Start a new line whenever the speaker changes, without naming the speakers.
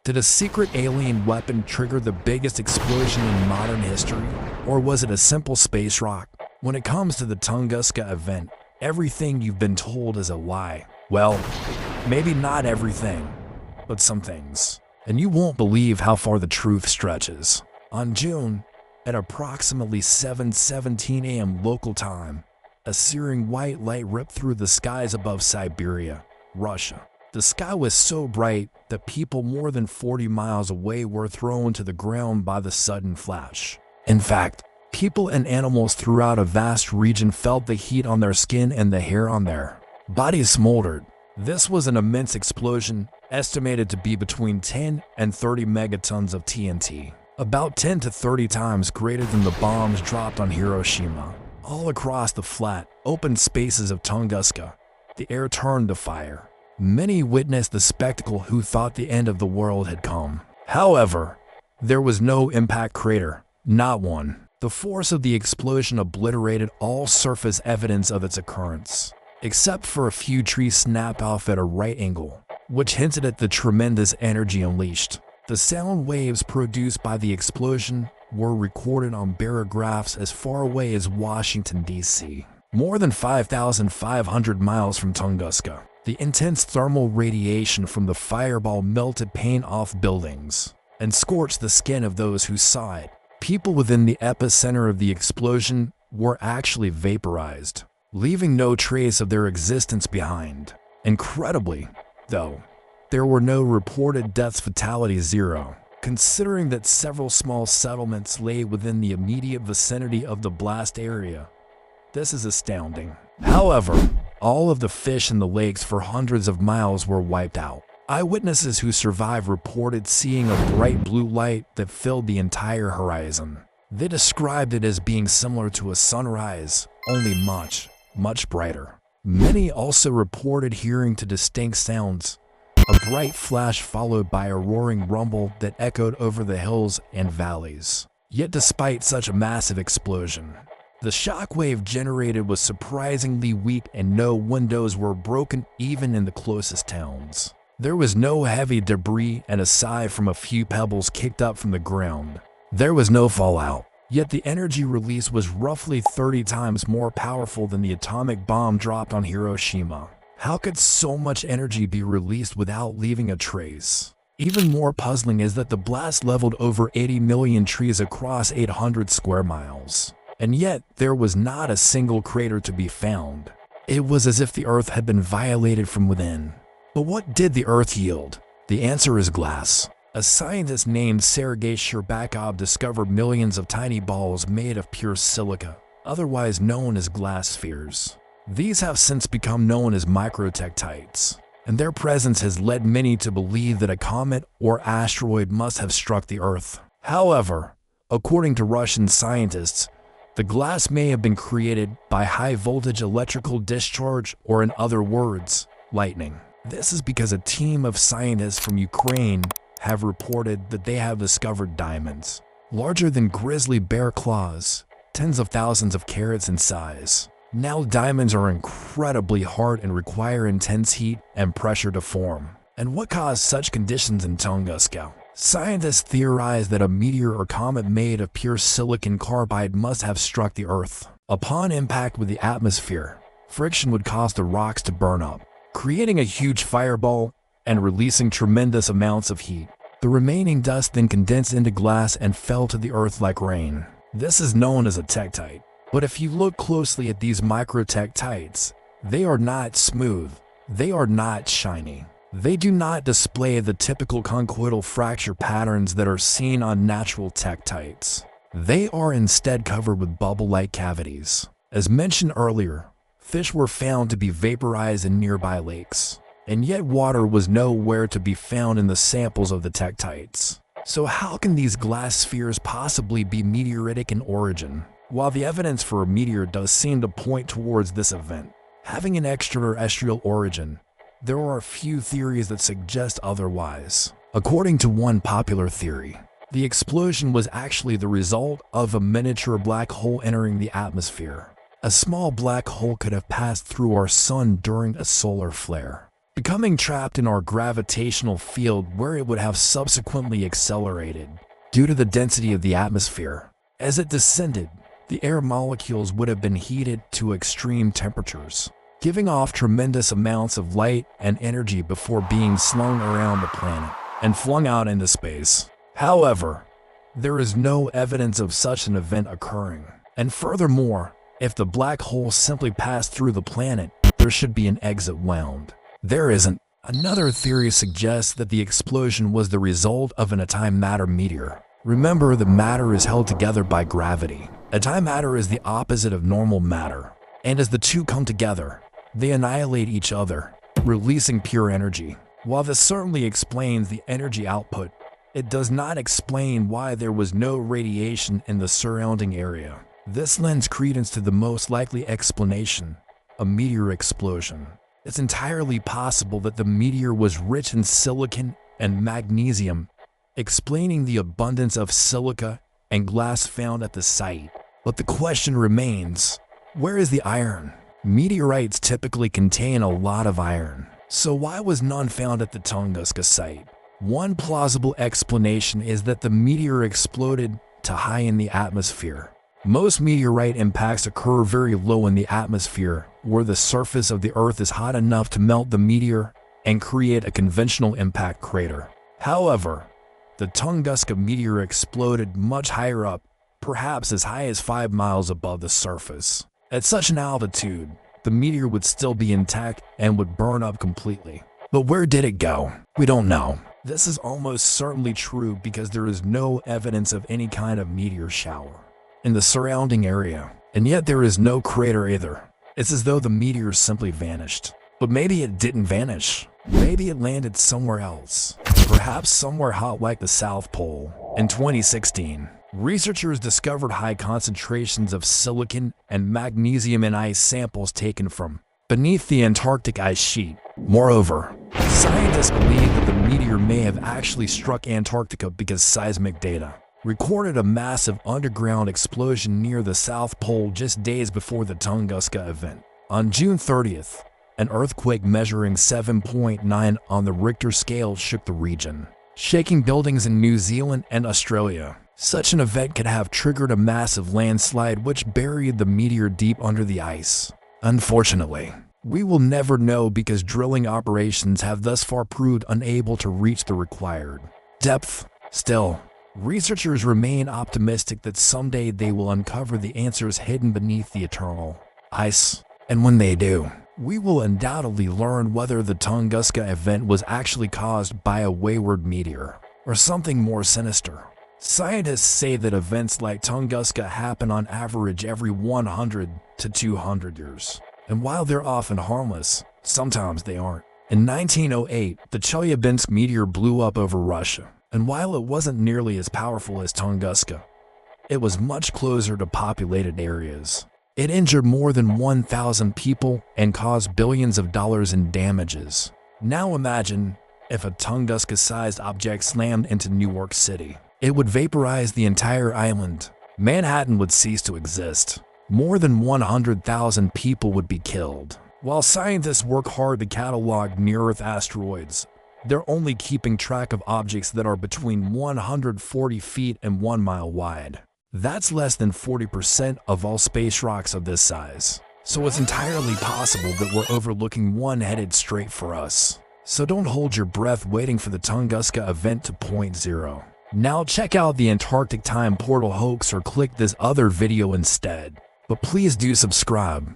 Did a secret alien weapon trigger the biggest explosion in modern history? Or was it a simple space rock? When it comes to the Tunguska Event, everything you've been told is a lie. Well, maybe not everything, but some things. And you won't believe how far the truth stretches. On June, at approximately 7:17 a.m. local time, a searing white light ripped through the skies above Siberia, Russia. The sky was so bright that people more than 40 miles away were thrown to the ground by the sudden flash. In fact, people and animals throughout a vast region felt the heat on their skin and the hair on their bodies smoldered. This was an immense explosion, estimated to be between 10 and 30 megatons of TNT, about 10 to 30 times greater than the bombs dropped on Hiroshima. All across the flat, open spaces of Tunguska, the air turned to fire. Many witnessed the spectacle who thought the end of the world had come. However, there was no impact crater, not one. The force of the explosion obliterated all surface evidence of its occurrence, except for a few trees snapped off at a right angle, which hinted at the tremendous energy unleashed. The sound waves produced by the explosion were recorded on barographs as far away as Washington, D.C., more than 5,500 miles from Tunguska. The intense thermal radiation from the fireball melted paint off buildings and scorched the skin of those who saw it. People within the epicenter of the explosion were actually vaporized, leaving no trace of their existence behind. Incredibly, though, there were no reported deaths, fatalities zero. Considering that several small settlements lay within the immediate vicinity of the blast area, this is astounding. However, all of the fish in the lakes for hundreds of miles were wiped out. Eyewitnesses who survived reported seeing a bright blue light that filled the entire horizon. They described it as being similar to a sunrise, only much, much brighter. Many also reported hearing two distinct sounds, a bright flash followed by a roaring rumble that echoed over the hills and valleys. Yet despite such a massive explosion, the shockwave generated was surprisingly weak and no windows were broken even in the closest towns. There was no heavy debris, and aside from a few pebbles kicked up from the ground, there was no fallout. Yet the energy release was roughly 30 times more powerful than the atomic bomb dropped on Hiroshima. How could so much energy be released without leaving a trace? Even more puzzling is that the blast leveled over 80 million trees across 800 square miles. And yet, there was not a single crater to be found. It was as if the Earth had been violated from within. But what did the Earth yield? The answer is glass. A scientist named Sergei Sherbakov discovered millions of tiny balls made of pure silica, otherwise known as glass spheres. These have since become known as microtektites, and their presence has led many to believe that a comet or asteroid must have struck the Earth. However, according to Russian scientists, the glass may have been created by high-voltage electrical discharge, or in other words, lightning. This is because a team of scientists from Ukraine have reported that they have discovered diamonds, larger than grizzly bear claws, tens of thousands of carats in size. Now diamonds are incredibly hard and require intense heat and pressure to form. And what caused such conditions in Tunguska? Scientists theorize that a meteor or comet made of pure silicon carbide must have struck the Earth. Upon impact with the atmosphere, friction would cause the rocks to burn up, creating a huge fireball and releasing tremendous amounts of heat. The remaining dust then condensed into glass and fell to the Earth like rain. This is known as a tektite. But if you look closely at these microtektites, they are not smooth, they are not shiny. They do not display the typical conchoidal fracture patterns that are seen on natural tektites. They are instead covered with bubble-like cavities. As mentioned earlier, fish were found to be vaporized in nearby lakes, and yet water was nowhere to be found in the samples of the tektites. So how can these glass spheres possibly be meteoritic in origin? While the evidence for a meteor does seem to point towards this event having an extraterrestrial origin, there are a few theories that suggest otherwise. According to one popular theory, the explosion was actually the result of a miniature black hole entering the atmosphere. A small black hole could have passed through our sun during a solar flare. becoming trapped in our gravitational field where it would have subsequently accelerated due to the density of the atmosphere. As it descended, the air molecules would have been heated to extreme temperatures, giving off tremendous amounts of light and energy before being slung around the planet and flung out into space. However, there is no evidence of such an event occurring. And furthermore, if the black hole simply passed through the planet, there should be an exit wound. There isn't. Another theory suggests that the explosion was the result of an antimatter meteor. Remember that matter is held together by gravity. Antimatter is the opposite of normal matter, and as the two come together, they annihilate each other, releasing pure energy. While this certainly explains the energy output, it does not explain why there was no radiation in the surrounding area. This lends credence to the most likely explanation, a meteor explosion. It's entirely possible that the meteor was rich in silicon and magnesium, explaining the abundance of silica and glass found at the site. But the question remains, where is the iron? Meteorites typically contain a lot of iron, so why was none found at the Tunguska site? One plausible explanation is that the meteor exploded too high in the atmosphere. Most meteorite impacts occur very low in the atmosphere, where the surface of the Earth is hot enough to melt the meteor and create a conventional impact crater. However, the Tunguska meteor exploded much higher up, perhaps as high as 5 miles above the surface. At such an altitude, the meteor would still be intact and would burn up completely. But where did it go? We don't know. This is almost certainly true because there is no evidence of any kind of meteor shower in the surrounding area, and yet there is no crater either. It's as though the meteor simply vanished. But maybe it didn't vanish. Maybe it landed somewhere else, perhaps somewhere hot like the South Pole. In 2016, researchers discovered high concentrations of silicon and magnesium in ice samples taken from beneath the Antarctic ice sheet. Moreover, scientists believe that the meteor may have actually struck Antarctica because seismic data recorded a massive underground explosion near the South Pole just days before the Tunguska event. On June 30th, an earthquake measuring 7.9 on the Richter scale shook the region, shaking buildings in New Zealand and Australia. Such an event could have triggered a massive landslide which buried the meteor deep under the ice. Unfortunately, we will never know because drilling operations have thus far proved unable to reach the required depth. Still, researchers remain optimistic that someday they will uncover the answers hidden beneath the eternal ice. And when they do, we will undoubtedly learn whether the Tunguska event was actually caused by a wayward meteor or something more sinister. Scientists say that events like Tunguska happen on average every 100 to 200 years. And while they're often harmless, sometimes they aren't. In 1908, the Chelyabinsk meteor blew up over Russia. And while it wasn't nearly as powerful as Tunguska, it was much closer to populated areas. It injured more than 1,000 people and caused billions of dollars in damages. Now imagine if a Tunguska-sized object slammed into New York City. It would vaporize the entire island. Manhattan would cease to exist. More than 100,000 people would be killed. While scientists work hard to catalog near-Earth asteroids, they're only keeping track of objects that are between 140 feet and 1 mile wide. That's less than 40% of all space rocks of this size. So it's entirely possible that we're overlooking one headed straight for us. So don't hold your breath waiting for the Tunguska event to point zero. Now check out the Antarctic Time Portal hoax or click this other video instead. But please do subscribe.